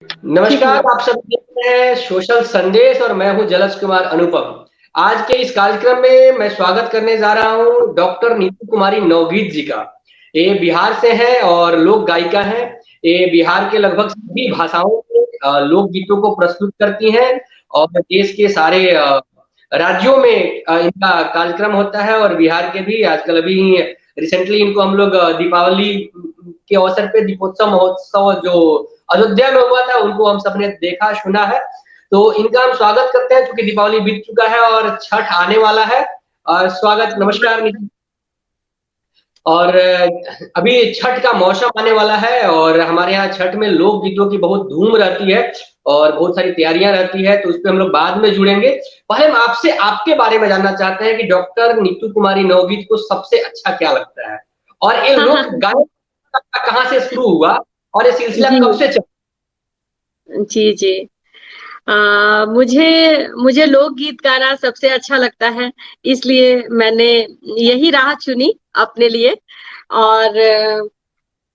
ठीक नमस्कार, है। आप सब देख रहे हैं सोशल संदेश और मैं हूँ जलज कुमार अनुपम। आज के इस कार्यक्रम में मैं स्वागत करने जा रहा हूँ डॉक्टर नीतू कुमारी नवगीत जी का। ये बिहार से हैं और लोक गायिका हैं। ये बिहार के लगभग सभी भाषाओं में लोक गीतों को प्रस्तुत करती हैं और देश के सारे राज्यों में इनका कार्यक्रम होता है और बिहार के भी आजकल अभी रिसेंटली इनको हम लोग दीपावली के अवसर पे दीपोत्सव महोत्सव जो अयोध्या में हुआ था उनको हम सबने देखा सुना है। तो इनका हम स्वागत करते हैं क्योंकि दीपावली बीत चुका है और छठ आने वाला है। स्वागत नमस्कार निधि। और अभी छठ का मौसम आने वाला है और हमारे यहाँ छठ में लोक गीतों की बहुत धूम रहती है और बहुत सारी तैयारियां रहती है तो उस पर हम लोग बाद में जुड़ेंगे। पहले हम आपसे आपके बारे में जानना चाहते हैं कि डॉक्टर नीतू कुमारी नवगीत को सबसे अच्छा क्या लगता है और ये हाँ, हाँ, लोक हाँ। गायन कहाँ से शुरू हुआ और ये सिलसिला जी, कब से चल। जी, जी। मुझे मुझे लोकगीत गाना सबसे अच्छा लगता है, इसलिए मैंने यही राह चुनी अपने लिए और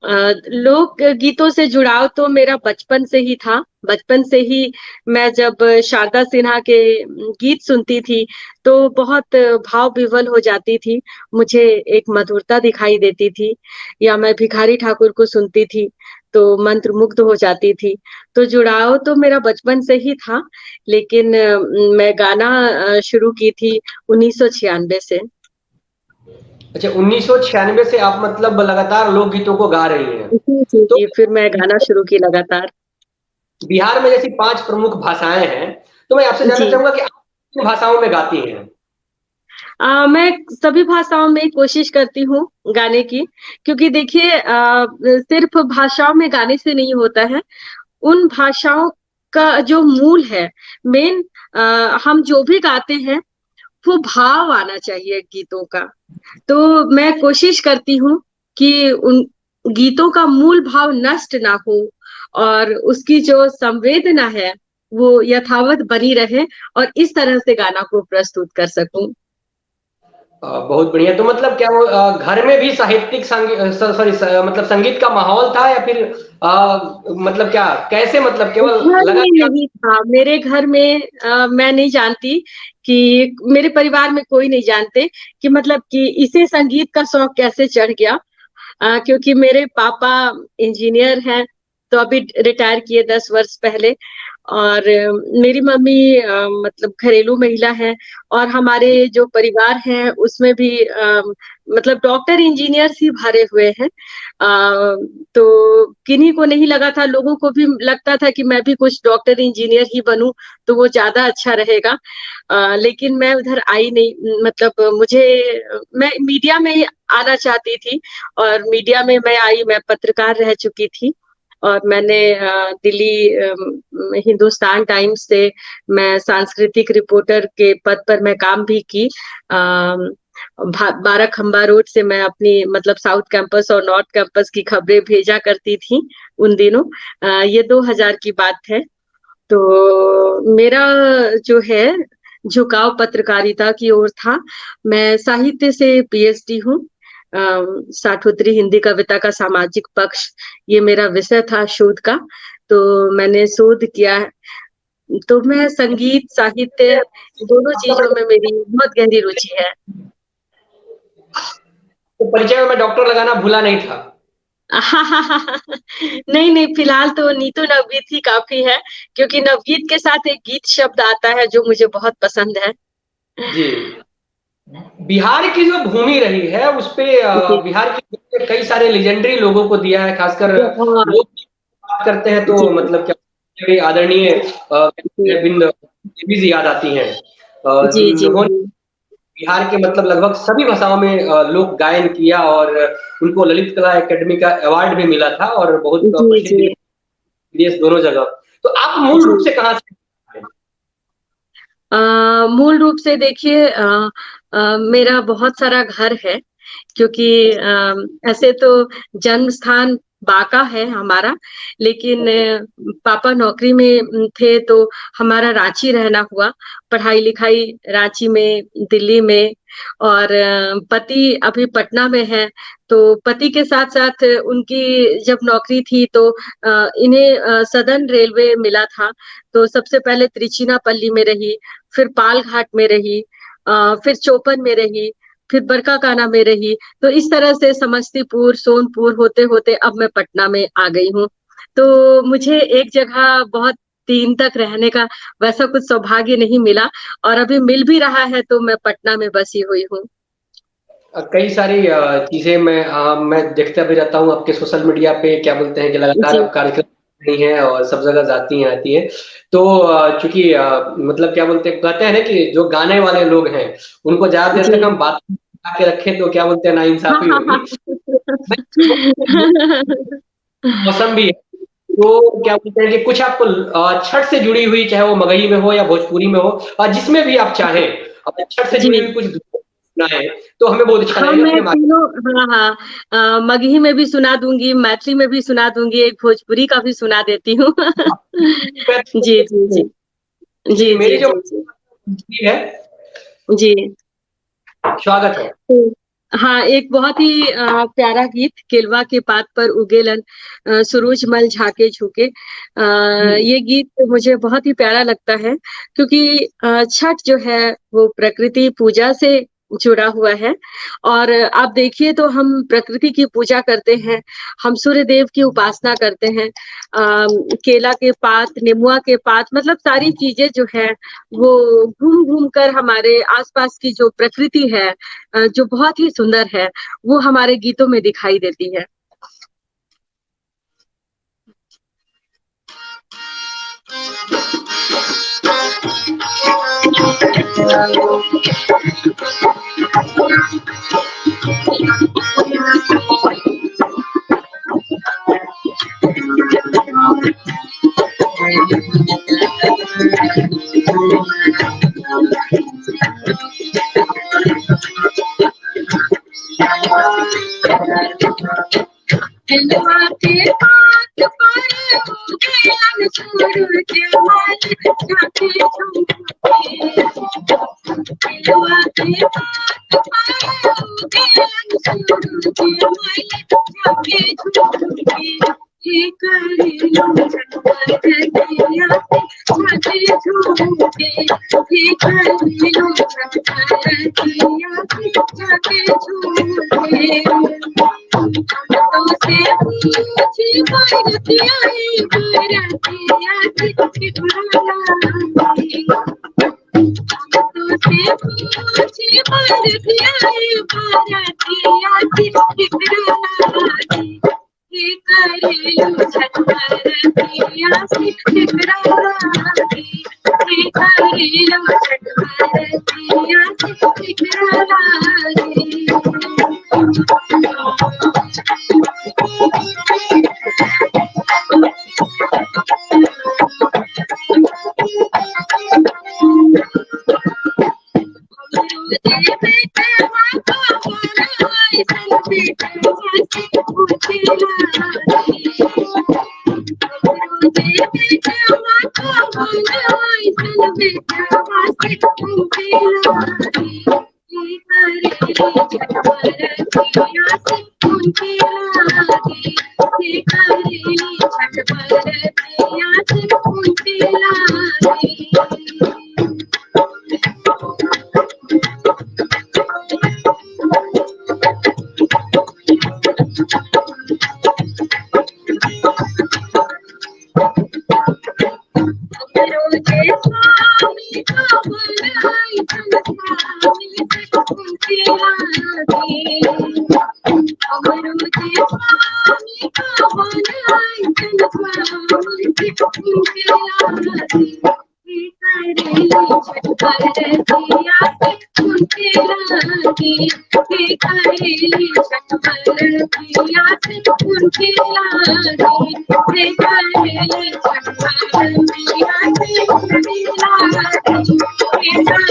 लोक गीतों से जुड़ाव तो मेरा बचपन से ही था। बचपन से ही मैं जब शारदा सिन्हा के गीत सुनती थी, तो बहुत भाव विह्वल हो जाती थी। मुझे एक मधुरता दिखाई देती थी या मैं भिखारी ठाकुर को सुनती थी, तो मंत्रमुग्ध हो जाती थी। तो जुड़ाव तो मेरा बचपन से ही था, लेकिन मैं गाना शुरू की थी 1996 से। अच्छा 1996 से आप मतलब लगातार लोकगीतों को गा रही हैं। जी, जी, तो जी, फिर मैं गाना शुरू की लगातार। बिहार में जैसी 5 प्रमुख भाषाएँ हैं, तो मैं आपसे जानना जी। चाहूँगा कि आप किन भाषाओं में गाती हैं? मैं सभी भाषाओं में कोशिश करती हूँ गाने की, क्योंकि देखिए सिर्फ भाषाओं में गाने से नहीं होता है। उन भाषाओं का जो मूल है, मेन हम जो भी गाते हैं, वो भाव आना चाहिए गीतों का। तो मैं कोशिश करती हूँ कि उन गीतों का मूल भाव नष्ट ना हो और उसकी जो संवेदना है, वो यथावत बनी रहे और इस तरह से गाना को प्रस्तुत कर सकूँ। बहुत बढ़िया। तो मतलब क्या वो घर में भी साहित्यिक सॉरी मतलब संगीत का माहौल था या फिर मतलब क्या कैसे मतलब केवल घर लगा में कि आप। नहीं था, मेरे घर में मैं नहीं जानती कि मेरे परिवार में कोई नहीं जानते कि मतलब कि इसे संगीत का शौक कैसे चढ़ गया। क्योंकि मेरे पापा इंजीनियर हैं, तो अभी रिटायर किए 10 वर्ष पहले और मेरी मम्मी मतलब घरेलू महिला है और हमारे जो परिवार है उसमें भी मतलब डॉक्टर इंजीनियर्स ही भरे हुए हैं। तो किन्हीं को नहीं लगा था, लोगों को भी लगता था कि मैं भी कुछ डॉक्टर इंजीनियर ही बनूं तो वो ज्यादा अच्छा रहेगा। लेकिन मैं उधर आई नहीं, मतलब मुझे मैं मीडिया में ही आना चाहती थी और मीडिया में मैं आई, मैं पत्रकार रह चुकी थी और मैंने दिल्ली हिंदुस्तान टाइम्स से मैं सांस्कृतिक रिपोर्टर के पद पर मैं काम भी की। 12 खंबा रोड से मैं अपनी मतलब साउथ कैंपस और नॉर्थ कैंपस की खबरें भेजा करती थी उन दिनों। ये 2000 की बात है। तो मेरा जो है झुकाव पत्रकारिता की ओर था। मैं साहित्य से पीएचडी हूँ। साठोत्तरी हिंदी कविता का सामाजिक पक्ष, ये मेरा विषय था शोध का। तो मैंने शोध किया है। तो मैं संगीत साहित्य दोनों चीजों में मेरी बहुत गहरी रुचि है। तो परिचय में मैं डॉक्टर लगाना भूला नहीं था। नहीं नहीं, फिलहाल तो नीतू नवगीत ही काफी है, क्योंकि नवगीत के साथ एक गीत शब्द आता है जो मुझे बहुत पसंद है। जी। बिहार की जो भूमि रही है उस पे जी, बिहार की कई सारे लेजेंडरी लोगों को दिया है, खासकर बहुत। लोग बात करते हैं जी, तो मतलब क्या भी आदरणीय जी, बिंद देवी जी याद आती हैं जी, जी, जिन्होंने जी, बिहार के मतलब लगभग सभी भाषाओं में लोक गायन किया और उनको ललित कला एकेडमी का अवार्ड भी मिला था और बहुत जी, प्रसिद्ध जी, विदेश दोनों जगह। तो आप मूल रूप जी। से कहाँ से हैं? मूल रूप से देखिए मेरा बहुत सारा घर है, क्योंकि ऐसे तो जन्म स्थान बांका है हमारा, लेकिन पापा नौकरी में थे तो हमारा रांची रहना हुआ, पढ़ाई-लिखाई रांची में, दिल्ली में और पति अभी पटना में हैं, तो पति के साथ-साथ उनकी जब नौकरी थी तो इन्हें सदर्न रेलवे मिला था, तो सबसे पहले त्रिचिनापल्ली में रही, फिर पालघाट में रही, फिर चोपन में रही, फिर बरकाकाना में रही, तो इस तरह से समस्तीपुर, सोनपुर होते-होते अब मैं पटना में आ गई हूँ। तो मुझे एक जगह बहुत दिन तक रहने का वैसा कुछ सौभाग्य नहीं मिला और अभी मिल भी रहा है तो मैं पटना में बसी हुई हूँ। कई सारी चीज़ें मैं देखता भी रहता हूँ आपके सोशल मीडिया पे क्या बोलते हैं कि लगातार जी। आप कार्यक्रम कर रही हैं और सब जगह जाती हैं, आती हैं। तो चूँकि मतलब क्या बोलते हैं कहते हैं ना कि जो गाने वाले लोग हैं, उनको ज़्यादा देर तक जी। हम बात के रखें तो क्या बोलते हैं हाँ, नाइंसाफ़ी हाँ, होगी। हाँ। मौसम भी है, तो क्या बोलते हैं कि कुछ आपको छठ से जुड़ी हुई चाहे वो मगही में हो या भोजपुरी में हो और जिसमें भी आप चाहें, अपने छठ से जुड़ी जी। हुई कुछ सुनाएँ, तो हमें बहुत अच्छा हाँ, लगेगा मैं अपने मा तीनों हाँ, हाँ। मगही में भी सुना दूँगी, मैथिली में भी सुना दूँगी, एक भोजपुरी का भी सुना देती हूँ। जी, जी, जी। जी, जी, मेरी जी, जो जी, जी। है जी। स्वागत है। तो हाँ, एक बहुत ही प्यारा गीत केलवा के पात पर उगेलन सुरुजमल झाके झुके। हुँ। ये गीत मुझे बहुत ही प्यारा लगता है क्योंकि छठ जो है वो प्रकृति पूजा से जुड़ा हुआ है और आप देखिए तो हम प्रकृति की पूजा करते हैं, हम सूर्य देव की उपासना करते हैं। केला के पात, नेमुआ के पात मतलब सारी चीज़ें जो हैं वो घूम-घूम कर हमारे आस-पास की जो प्रकृति है जो बहुत ही सुंदर है, वो हमारे गीतों में दिखाई देती है। केलवा के पात पर उगेलन सूरुजमल झाके झुके। केलवा के पात पर उगेलन सूरुजमल झाके झुके। हे करेलो छठबरतिया झाके झुके। हे करेलो छठबरतिया झाके झुके। तो से पूछी बरतिया बरतिया ठिठुरानी। तो से पूछी बरतिया बरतिया ठिठुरानी। हे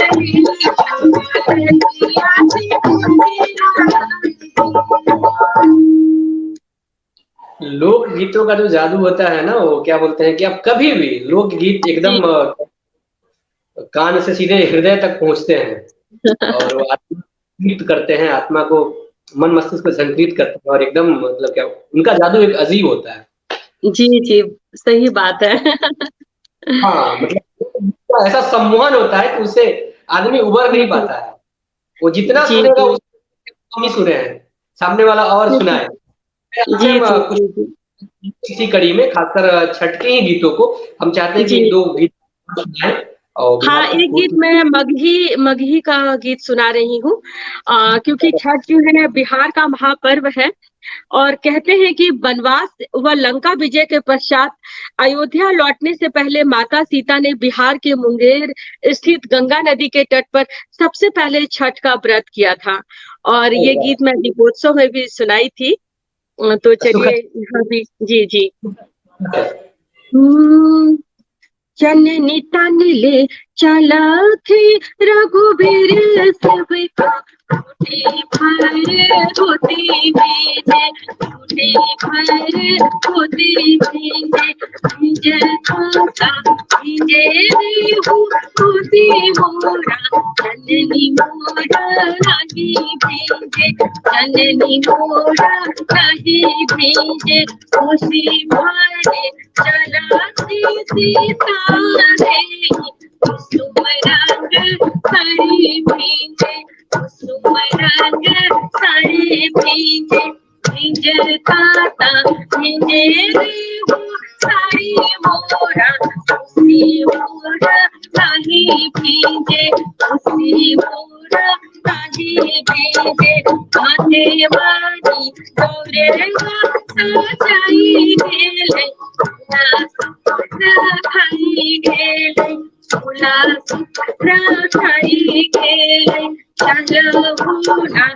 करेलो छठबरतिया ठिठुरानी। हे करेलो छठबरतिया ठिठुरानी। लोकगीतों का जो जादू होता है ना, वो क्या बोलते हैं कि आप कभी भी लोकगीत जी। एकदम कान से सीधे हृदय तक पहुँचते हैं और वो आत्मित करते हैं, आत्मा को मन मस्तिष्क को संतृप्त करते हैं और एकदम मतलब क्या उनका जादू एक अजीब होता है। जी, जी, सही बात है। हाँ, मतलब ऐसा सम्मोहन होता है कि उससे आदमी उबर हुँ, नहीं हुँ। पाता है। वो जितना जी, सुनेगा जी। उससे कम ही सुने हैं, सामने वाला और सुनाए। जी, हम जी, कुछ जी, जी। इसी कड़ी में खासकर छठ के ही गीतों को हम चाहते हैं कि जी। 1-2 गीत सुनाएँ और हाँ, बिहार की एक गीत खूबसूरत मैं मगही मगही का गीत सुना रही हूँ क्योंकि छठ जो है बिहार का महापर्व है और कहते हैं कि वनवास व लंका विजय के पश्चात अयोध्या लौटने से पहले माता सीता ने बिहार के मुंगेर स्थित गंगा नदी के तट पर सबसे पहले छठ का व्रत किया था और ये गीत मैं दीपोत्सव में भी सुनाई थी। तो चलिए सुखद यहाँ भी जी, जी। है। हुँ। जननी तन ले चला थे रघुबीर सब का टूटे भर होती भेजे टूटे भर होती भेजे भिजे कोसा भिजे रेहू होती मोरा जननी मोरा नहीं भेजे जननी मोरा नहीं भेजे खुशी भरे चलाती सीता रे कुसुम रंग साड़ी भींजे कुसुम रंग साड़ी भींजे भींजे ताता भींजे रेहू साड़ी मोरा खुशी मोरा नहीं भींजे खुशी मोरा नहीं भींजे आने वाली गौरेगा सजाई गेले खाई गेले सोला खाई गेले चल भूला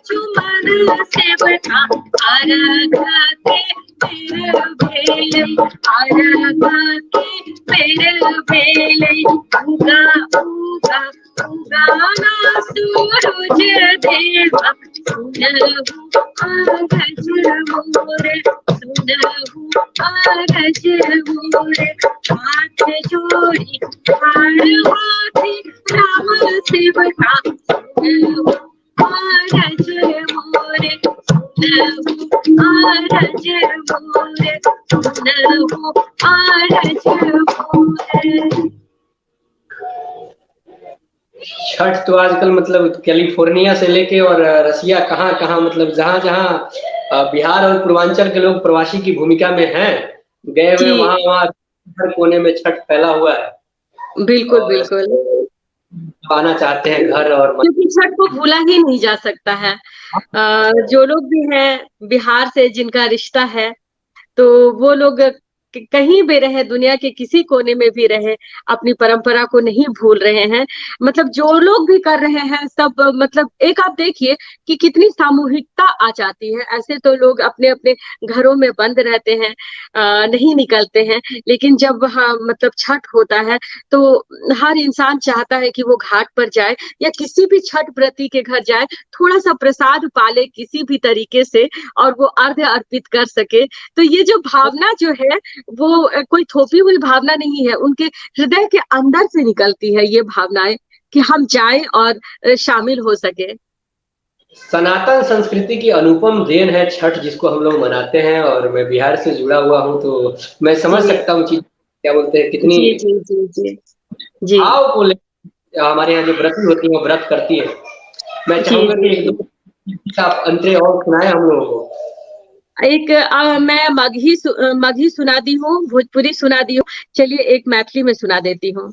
चुमन से बता आरगा के तेरे भेले आरगा के तेरे भेले उगा उगा उगाना सूरज देवा सुनहु आगज मोरे सुनहु आगज मोरे हाथ जोड़ी हार हाथी राम से बता सुनहु आगज मोरे सुनहु आगज मोरे सुनहु आगज मोरे। छठ तो आजकल मतलब कैलिफोर्निया से लेके और रसिया कहाँ-कहाँ मतलब जहाँ-जहाँ बिहार और पूर्वांचल के लोग प्रवासी की भूमिका में हैं, गए हुए जी, वहाँ-वहाँ हर कोने में छठ फैला हुआ है बिल्कुल, और बिल्कुल। पाना चाहते हैं घर और मन क्योंकि छठ को भूला ही नहीं जा सकता है। जो लोग भी हैं बिहार से जिनका रिश्ता है तो वो लोग कहीं भी रहे दुनिया के किसी कोने में भी रहे अपनी परंपरा को नहीं भूल रहे हैं मतलब जो लोग भी कर रहे हैं सब मतलब एक आप देखिए कि कितनी सामूहिकता आ जाती है ऐसे तो लोग अपने अपने घरों में बंद रहते हैं नहीं निकलते हैं लेकिन जब हाँ मतलब छठ होता है तो हर इंसान चाहता है कि वो घाट पर जाए या किसी भी छठ व्रती के घर जाए थोड़ा सा प्रसाद पाले किसी भी तरीके से और वो अर्घ्य अर्पित कर सके तो ये जो भावना जो है वो कोई थोपी हुई भावना नहीं है, उनके हृदय के अंदर से निकलती है ये भावनाएँ कि हम जाएँ और शामिल हो सकें। सनातन संस्कृति की अनुपम देन है छठ जिसको हम लोग मनाते हैं और मैं बिहार से जुड़ा हुआ हूँ तो मैं समझ जी। सकता हूँ चीज़ क्या बोलते हैं कितनी जी, जी, जी, जी। जी, भाव को लेके हमारे यहाँ जो व्रती होती है वो व्रत करती है। मैं जी, चाहूँगा जी, कि जी। 1-2 आप अंतरे और सुनाएँ हम लोगों को। एक मैं मगही सुना दी हूँ, भोजपुरी सुना दी हूँ, चलिए एक मैथिली में सुना देती हूँ।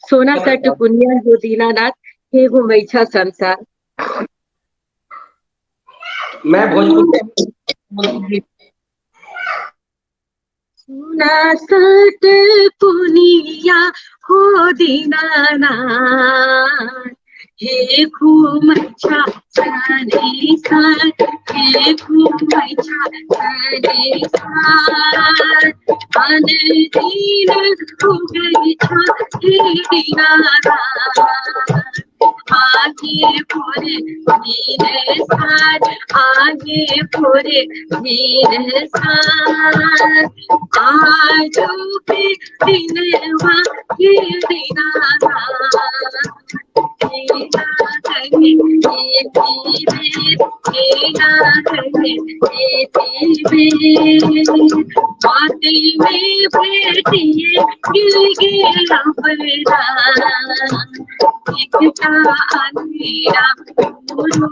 सोना सट पुनिया हो दीनानाथ, हे गो मैछा संसार। मैं भोजपुरी सोना सट पुनिया हो दीनानाथ हे घूमैछा सने साथ हे घूमैछा सने साथ अन दीन हो गैछा हे दीनानाथ आगे पूरे वीर सार, आगे पूरे वीर सार, आजो पे दिनवा के दीनारा, खेला करे ये पीवे, खेला करे ये पीवे, बाती में बैठिए गिर गया बड़ा, एकता अंधेरा गुरु,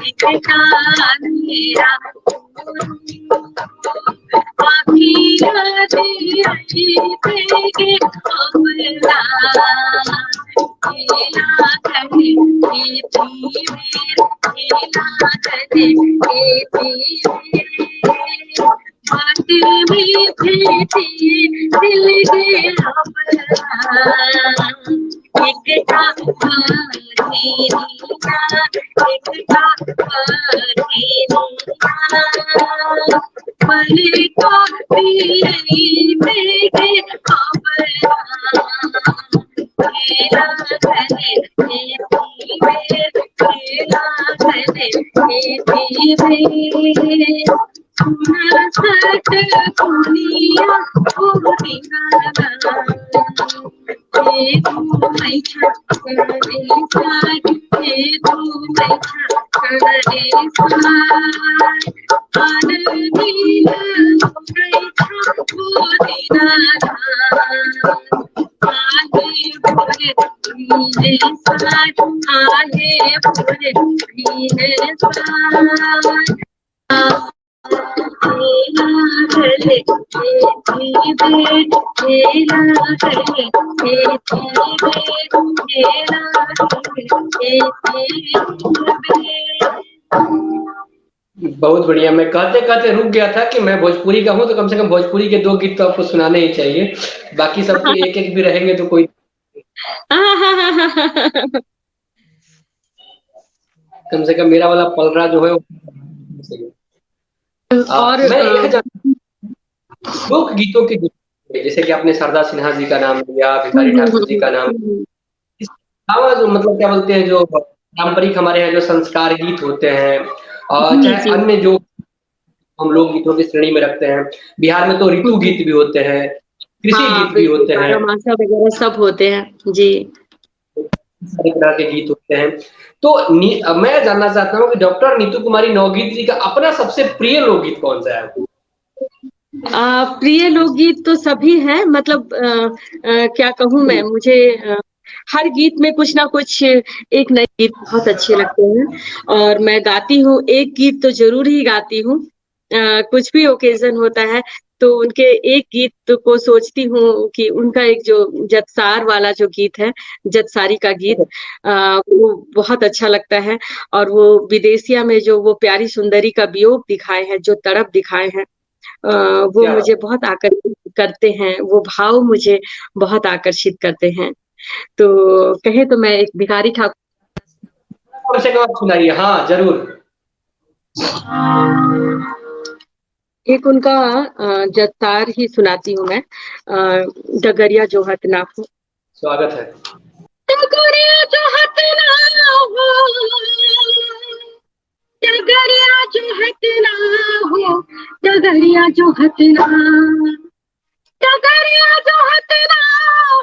एकता अंधेरा गुरु, आखिया दे देंगे अमला, खेला करे ये पीवे, खेला करे ये पीवे, बातें में भेजिए दिल के हमरा, एकता अंधेरा, एकता अंधेरा, परे को दिए देंगे हमरा, खेला करे ये पीवे, खेला करे ये पीवे, सुना सट दुनिया को दिखाना, ये तू मैं करे साथ, ये तू मैं करे साथ, आनंद नीला को दिखाना, आगे पूरे वीर साथ, आगे पूरे वीर साथ, खेला करे ये पीवे, खेला करे ये पीवे, खेला करे ये पीवे। बहुत बढ़िया। मैं कहते कहते रुक गया था कि मैं भोजपुरी का हूँ तो कम से कम भोजपुरी के 2 गीत तो आपको सुनाने ही चाहिए, बाकी सबके एक एक भी रहेंगे तो कोई कम से कम मेरा वाला पलरा जो है और मैं लोक गीतों के जैसे कि आपने शारदा सिन्हा जी का नाम लिया, भिखारी ठाकुर जी का नाम, इसके अलावा जो मतलब क्या बोलते हैं जो पारंपरिक हमारे यहाँ जो संस्कार गीत होते हैं और चाहे अन्य जो हम लोग गीतों की श्रेणी में रखते हैं, बिहार में तो ऋतु गीत भी होते हैं, कृषि गीत भी होते हैं, वगैरह सब होते हैं जी, सारे तरह के गीत होते हैं। तो मैं जानना चाहता हूँ कि डॉक्टर नीतू कुमारी नवगीत जी का अपना सबसे प्रिय लोकगीत कौन सा है? प्रिय लोकगीत तो सभी हैं, मतलब क्या कहूँ मैं, मुझे हर गीत में कुछ ना कुछ एक नए गीत बहुत अच्छे लगते हैं और मैं गाती हूँ, एक गीत तो जरूर ही गाती हूँ, कुछ भी ओकेजन होता है तो उनके एक गीत को सोचती हूँ कि उनका एक जो जतसार वाला जो गीत है, जतसारी का गीत, वो बहुत अच्छा लगता है और वो विदेशिया में जो वो प्यारी सुंदरी का वियोग दिखाए हैं, जो तड़प दिखाए हैं, वो मुझे बहुत आकर्षित करते हैं, वो भाव मुझे बहुत आकर्षित करते हैं। तो कहे तो मैं एक भिखारी ठाकुर सुनाइए। हाँ जरूर। एक उनका जतार ही सुनाती हूँ मैं, डगरिया जोहत ना हो। स्वागत है। डगरिया जोहत ना हो, डगरिया जोहत ना हो, डगरिया जोहत ना, डगरिया जोहत ना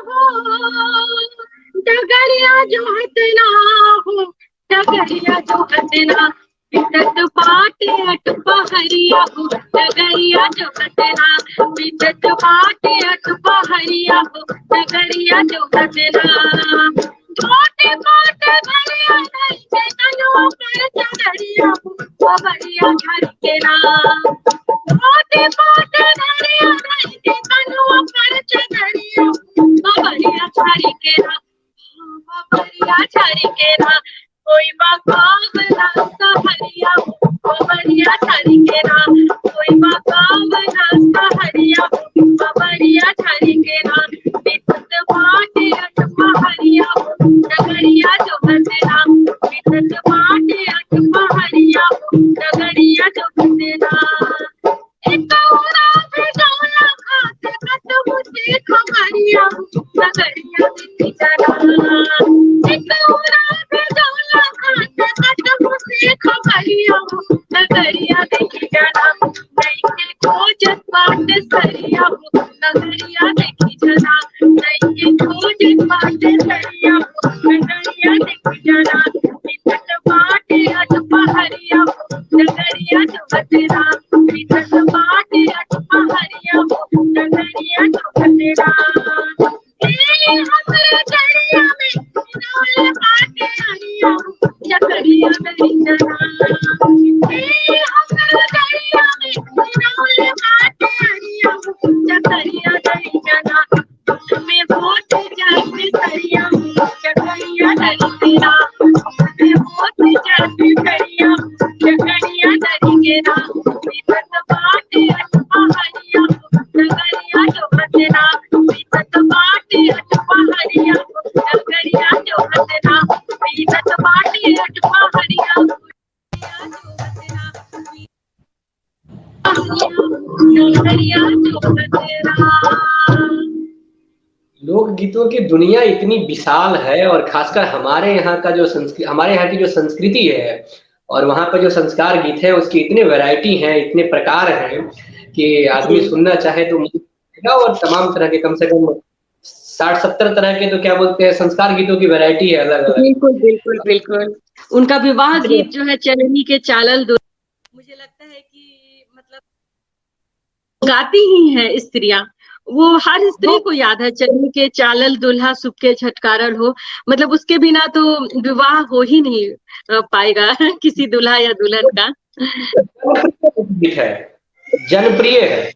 हो, डगरिया जोहत ना हो, डगरिया जोहत ना, बितत पाटे अट पहरिया हो, डगरिया जोहत ना, बितत पाटे अट पहरिया हो, डगरिया जोहत ना, छोटे मोटे भरिया नहीं के तनुआ पर चढ़िया हो, बबरिया घर के ना, छोटे मोटे भरिया नहीं के तनुआ पर चढ़िया हो, बबरिया छारी के ना, बबरिया छारी के ना, कोई बाकावला सहरिया हो, बबरिया छारी के ना, कोई बाकावला सहरिया हो, बबरिया छारी के ना, बितत बाटे अट पहरिया हो, डगरिया जोहत ना, बितत बाटे अट पहरिया हो, डगरिया जोहत ना, एक औरा भेजौला खाते कतहु से खबरिया हो, डगरिया बिती जना, एक औरा डगरिया देखी जना नैये खोजे बाटे सरिया डगरिया देखी जना मितत बाटे अट पहरिया डगरिया चौबतेरा मितत बाटे अट पहरिया डगरिया चौबतेरा डगरिया में नौले बाटे अरिया डगरिया मेरी जना डगरिया में नौले बाटे अरिया डगरिया मेरी जना में होत जाती सरिया डगरिया डरी तेरा में होत जाती सरिया डगरिया डरी गेरा मितत बाटे अट पहरिया डगरिया चौबतेरा मितत बाटे अट पहरिया डगरिया चौबतेरा मितत बाटे अट पहरिया डगरिया चौबतेरा। लोकगीतों की दुनिया इतनी विशाल है और खासकर हमारे यहाँ का जो हमारे यहाँ की जो संस्कृति है और वहाँ पर जो संस्कार गीत है उसकी इतने वैरायटी हैं, इतने प्रकार हैं कि आदमी सुनना चाहे तो और तमाम तरह के कम से कम 60-70 तरह के तो क्या बोलते हैं संस्कार गीतों की वैरायटी है अलग अलग। बिल्कुल बिल्कुल बिल्कुल उनका विवाह गीत जो है चलनी के चालल मुझे लगता है कि मतलब गाती ही है स्त्रियां, वो हर स्त्री को याद है चलनी के चालल दुल्हा सुबके झटकारल हो, मतलब उसके बिना तो विवाह हो ही नहीं पाएगा किसी दुल्हा या दुल्हन का। है जनप्रिय है,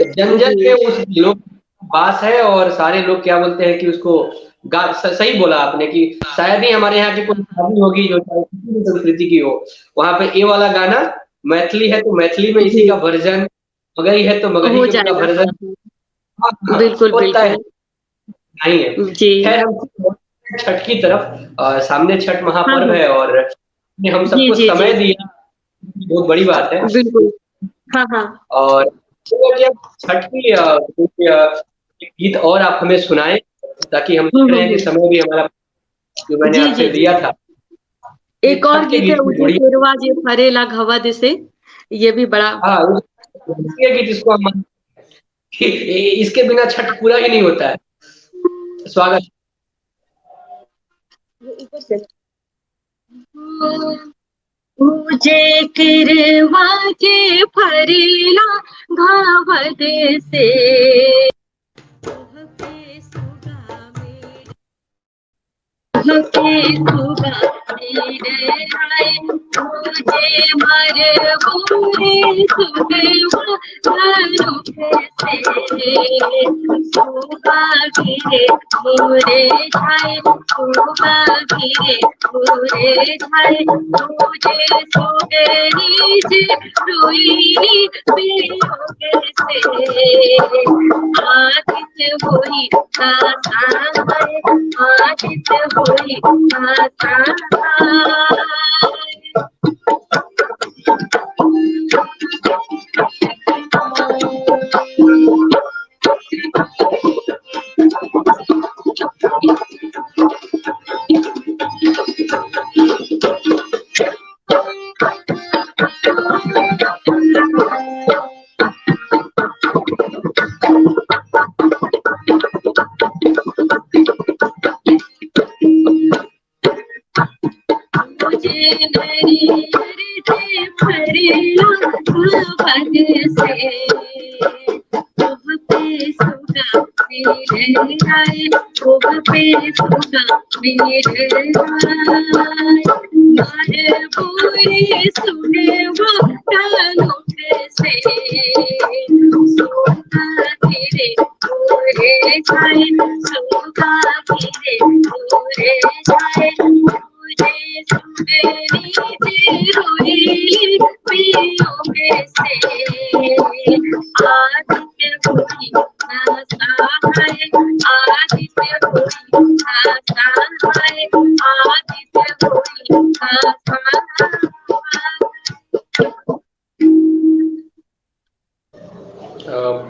जन जन में उस लोग बास है और सारे लोग क्या बोलते हैं कि उसको सही बोला आपने कि शायद ही हमारे यहाँ की कोई शादी होगी जो संस्कृति की हो वहां पे ये वाला गाना मैथिली है तो मैथिली में इसी का वर्जन, मगही है तो मगही का वर्जन बिल्कुल बिल्कुल नहीं है। खैर हम छठ की तरफ, सामने छठ महापर्व है और हम सबको समय दिया, बहुत बड़ी बात है। बिल्कुल हाँ हाँ। और छठ की गीत और आप हमें सुनाएं ताकि हम देख रहे हैं कि समय भी हमारा जो मैंने आपसे दिया था। एक और गीत है उजे केरवा जे फरेला घवा दिसे, ये भी बड़ा ये गीत इसको हम इसके बिना छठ पूरा ही नहीं होता है। स्वागत। उजे केरवा जे फरेला घवा दिसे के सुगा मेरे आए मुझे मर बोले सुगवा घरों से सुगा गिरे मोरे छाए सुगा गिरे मोरे छाए मुझे सुगनी जे रोई बियोगे से आदित्य होई आदित्य होई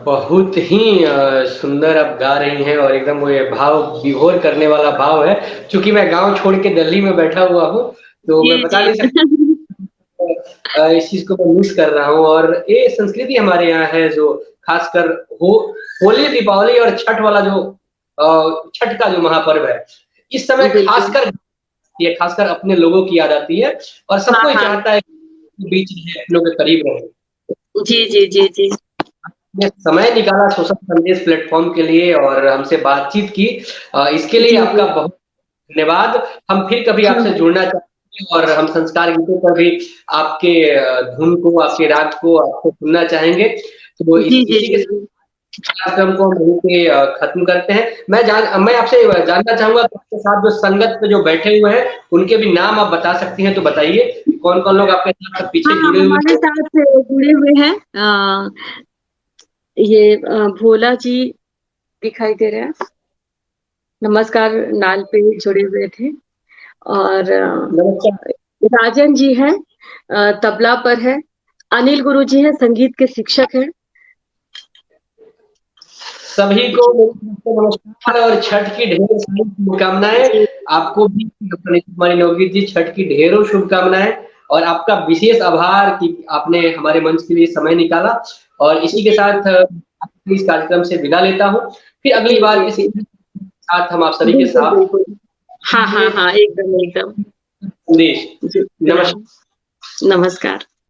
बहुत ही सुंदर आप गा रही हैं और एकदम वो ये भाव विभोर करने वाला भाव है। क्योंकि मैं गांव छोड़ के दिल्ली में बैठा हुआ हूँ तो मैं बता नहीं सकता इस चीज को मैं मिस कर रहा हूँ और ये संस्कृति हमारे यहाँ है जो खासकर हो होली, दीपावली और छठ वाला जो छठ का जो महापर्व है, इस समय बिल्कुल। ये खासकर अपने लोगों की याद आती है और सब हाँ, कोई हाँ। चाहता है कि बीच रहे, अपनों के करीब रहे। जी, जी, जी, जी। आपने समय निकाला सोशल संदेश प्लेटफ़ॉर्म के लिए और हमसे बातचीत की इसके लिए जी, आपका जी। बहुत धन्यवाद। हम फिर कभी हाँ, आपसे हाँ। जुड़ना चाहेंगे और हम संस्कार गीतों पर भी आपके धुन को, आपके राग को आपको सुनना चाहेंगे। तो जी, जी, इसी के जी, साथ जी। कार्यक्रम को हम यहीं पे खत्म करते हैं। मैं आपसे जानना चाहूँगा कि आपके साथ जो संगत पे जो बैठे हुए हैं, उनके भी नाम आप बता सकती हैं तो बताइए, कौन-कौन लोग आपके साथ हाँ, पीछे जुड़े हुए हमारे हैं? साथ जुड़े हुए हैं ये भोला जी दिखाई दे रहे हैं। नमस्कार नाल पे जुड़े हुए थे और नमस्कार। राजन जी हैं तबला पर है। अनिल गुरु जी हैं, संगीत के शिक्षक हैं। सभी को जी। मेरी तरफ से नमस्कार और छठ की ढेर सारी शुभकामनाएँ। जी। आपको भी डॉक्टर नीतू कुमारी नवगीत जी छठ की ढेरों शुभकामनाएँ और आपका विशेष आभार कि आपने हमारे मंच के लिए समय निकाला और इसी के जी, साथ इस कार्यक्रम से विदा लेता हूँ। फिर अगली जी, बार जी, किसी जी। साथ हम आप सभी के बिल्कुल, साथ बिल्कुल। हाँ, हाँ, हाँ, एकदम, एकदम। संदेश जी, नमस्कार। नमस्कार।